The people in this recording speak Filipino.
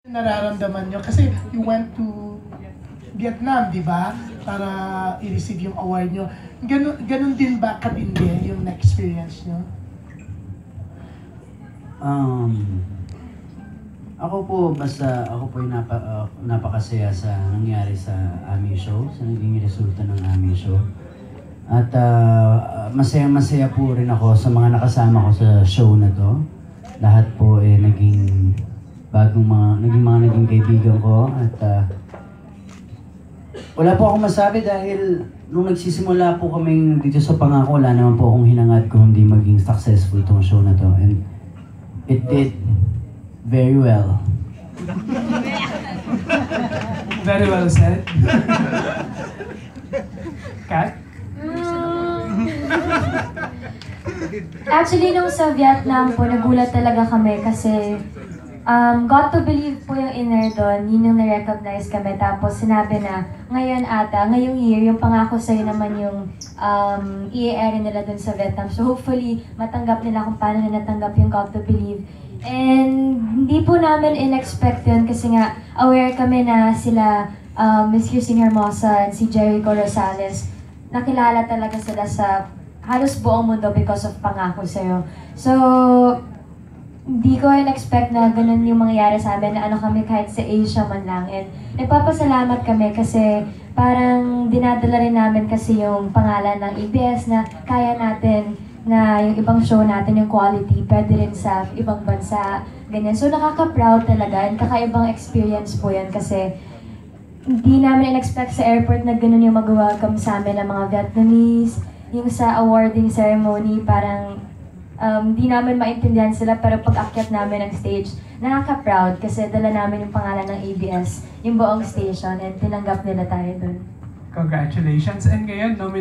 Nararamdaman nyo? Kasi you went to Vietnam, di ba? Para i-receive yung award nyo. Ganun din ba katindi yung na-experience nyo? Ako po yung napakasaya sa nangyari sa aming show, sa naging resulta ng aming show. At masaya-masaya po rin ako sa mga nakasama ko sa show na to. Lahat po naging naging kaibigan ko at wala po akong masabi dahil nung nagsisimula po kaming dito sa Pangako, wala naman po akong hinangad kung hindi maging successful tong show na to, and it did very well. Very well said. Kat? Actually, nung sa Vietnam po, nagulat talaga kami kasi Got to Believe po yung inner doon, yun yung na-recognize kami. Tapos sinabi na, ngayong year, yung Pangako Sa'yo naman yung i-air nila doon sa Vietnam. So hopefully, matanggap nila kung paano na natanggap yung Got to Believe. And hindi po namin in-expect yun kasi nga, aware kami na sila Miss Christine Hermosa and si Jericho Rosales, nakilala talaga sila sa halos buong mundo because of Pangako Sa'yo. So, hindi ko in-expect na ganun yung mangyayari sa amin, na kami kahit sa Asia man lang. And nagpapasalamat kami kasi parang dinadala rin namin kasi yung pangalan ng ABS na kaya natin na yung ibang show natin, yung quality, pwede rin sa ibang bansa, ganyan. So nakaka-proud talaga and kakaibang experience po yan kasi hindi namin in-expect sa airport na ganun yung mag-welcome sa amin ng mga Vietnamese. Yung sa awarding ceremony, parang di namin maintindihan sila, pero pag-akyat namin ng stage, nakaka-proud kasi dala namin yung pangalan ng ABS, yung buong station, and tinanggap nila tayo dun. Congratulations. And ngayon,